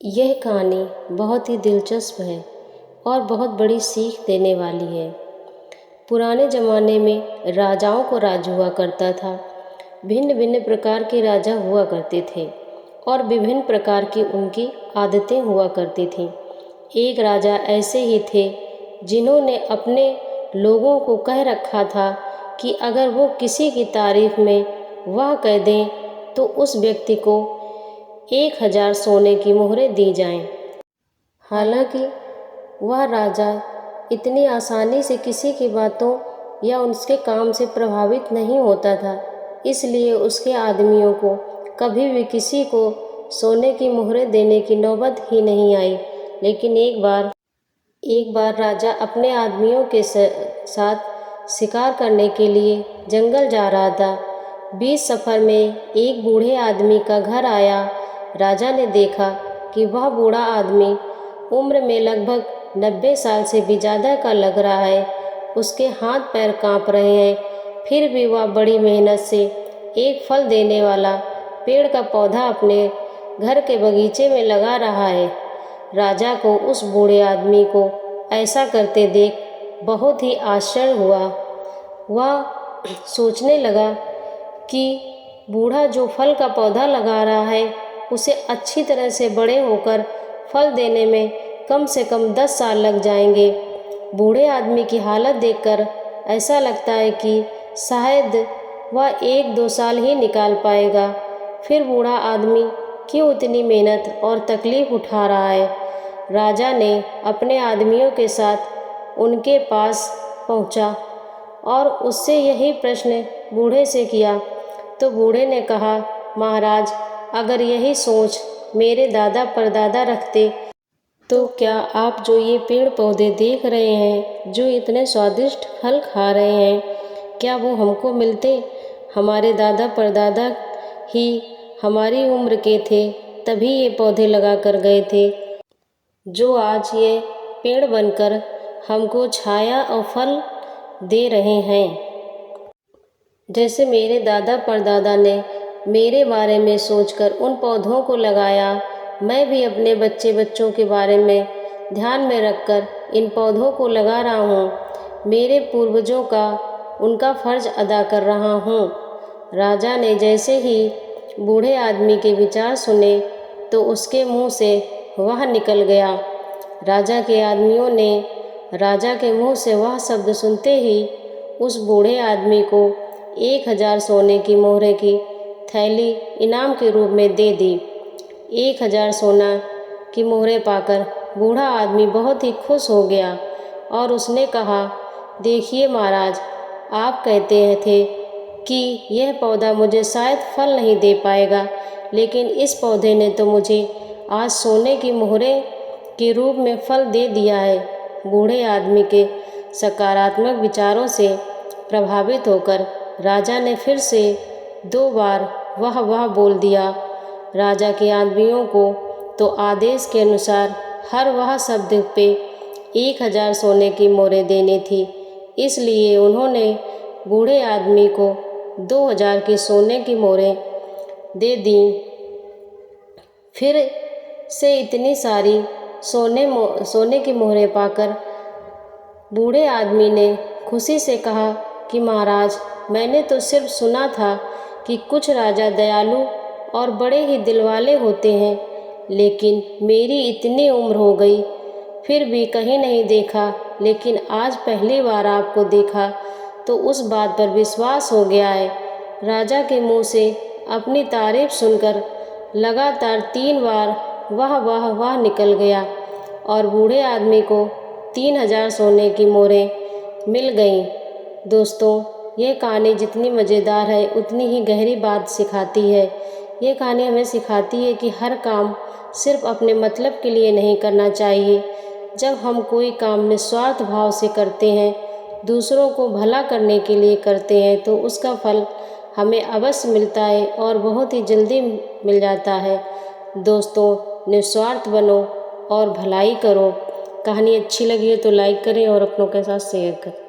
यह कहानी बहुत ही दिलचस्प है और बहुत बड़ी सीख देने वाली है। पुराने ज़माने में राजाओं को राज हुआ करता था। भिन्न भिन्न प्रकार के राजा हुआ करते थे और विभिन्न प्रकार की उनकी आदतें हुआ करती थीं। एक राजा ऐसे ही थे जिन्होंने अपने लोगों को कह रखा था कि अगर वो किसी की तारीफ़ में वाह कह दें तो उस व्यक्ति को 1000 सोने की मोहरें दी जाएं। हालांकि वह राजा इतनी आसानी से किसी की बातों या उसके काम से प्रभावित नहीं होता था, इसलिए उसके आदमियों को कभी भी किसी को सोने की मोहरें देने की नौबत ही नहीं आई। लेकिन एक बार राजा अपने आदमियों के साथ शिकार करने के लिए जंगल जा रहा था। बीच सफ़र में एक बूढ़े आदमी का घर आया। राजा ने देखा कि वह बूढ़ा आदमी उम्र में लगभग 90 साल से भी ज़्यादा का लग रहा है। उसके हाथ पैर कांप रहे हैं, फिर भी वह बड़ी मेहनत से एक फल देने वाला पेड़ का पौधा अपने घर के बगीचे में लगा रहा है। राजा को उस बूढ़े आदमी को ऐसा करते देख बहुत ही आश्चर्य हुआ। वह सोचने लगा कि बूढ़ा जो फल का पौधा लगा रहा है उसे अच्छी तरह से बड़े होकर फल देने में कम से कम 10 साल लग जाएंगे। बूढ़े आदमी की हालत देखकर ऐसा लगता है कि शायद वह 1-2 साल ही निकाल पाएगा। फिर बूढ़ा आदमी क्यों इतनी मेहनत और तकलीफ़ उठा रहा है? राजा ने अपने आदमियों के साथ उनके पास पहुंचा और उससे यही प्रश्न बूढ़े से किया। तो बूढ़े ने कहा, महाराज, अगर यही सोच मेरे दादा परदादा रखते तो क्या आप जो ये पेड़ पौधे देख रहे हैं, जो इतने स्वादिष्ट फल खा रहे हैं, क्या वो हमको मिलते? हमारे दादा परदादा ही हमारी उम्र के थे, तभी ये पौधे लगा कर गए थे, जो आज ये पेड़ बनकर हमको छाया और फल दे रहे हैं। जैसे मेरे दादा परदादा ने मेरे बारे में सोचकर उन पौधों को लगाया, मैं भी अपने बच्चों के बारे में ध्यान में रखकर इन पौधों को लगा रहा हूँ। मेरे पूर्वजों का उनका फ़र्ज अदा कर रहा हूँ। राजा ने जैसे ही बूढ़े आदमी के विचार सुने तो उसके मुंह से वह निकल गया। राजा के आदमियों ने राजा के मुंह से वह शब्द सुनते ही उस बूढ़े आदमी को 1000 सोने की मोहरें की थैली इनाम के रूप में दे दी। 1000 सोना की मोहरें पाकर बूढ़ा आदमी बहुत ही खुश हो गया और उसने कहा, देखिए महाराज, आप कहते थे कि यह पौधा मुझे शायद फल नहीं दे पाएगा, लेकिन इस पौधे ने तो मुझे आज सोने की मोहरें के रूप में फल दे दिया है। बूढ़े आदमी के सकारात्मक विचारों से प्रभावित होकर राजा ने फिर से 2 बार वाह बोल दिया। राजा के आदमियों को तो आदेश के अनुसार हर वह शब्द पे 1000 सोने की मोहरें देनी थी, इसलिए उन्होंने बूढ़े आदमी को 2000 की सोने की मोहरें दे दी। फिर से इतनी सारी सोने की मोहरें पाकर बूढ़े आदमी ने खुशी से कहा कि महाराज, मैंने तो सिर्फ सुना था कि कुछ राजा दयालु और बड़े ही दिलवाले होते हैं, लेकिन मेरी इतनी उम्र हो गई फिर भी कहीं नहीं देखा, लेकिन आज पहली बार आपको देखा तो उस बात पर विश्वास हो गया है। राजा के मुंह से अपनी तारीफ सुनकर लगातार 3 बार वाह निकल गया और बूढ़े आदमी को 3000 सोने की मोहरें मिल गईं। दोस्तों, यह कहानी जितनी मज़ेदार है उतनी ही गहरी बात सिखाती है। ये कहानी हमें सिखाती है कि हर काम सिर्फ अपने मतलब के लिए नहीं करना चाहिए। जब हम कोई काम निस्वार्थ भाव से करते हैं, दूसरों को भला करने के लिए करते हैं, तो उसका फल हमें अवश्य मिलता है और बहुत ही जल्दी मिल जाता है। दोस्तों, निस्वार्थ बनो और भलाई करो। कहानी अच्छी लगी है तो लाइक करें और अपनों के साथ शेयर करें।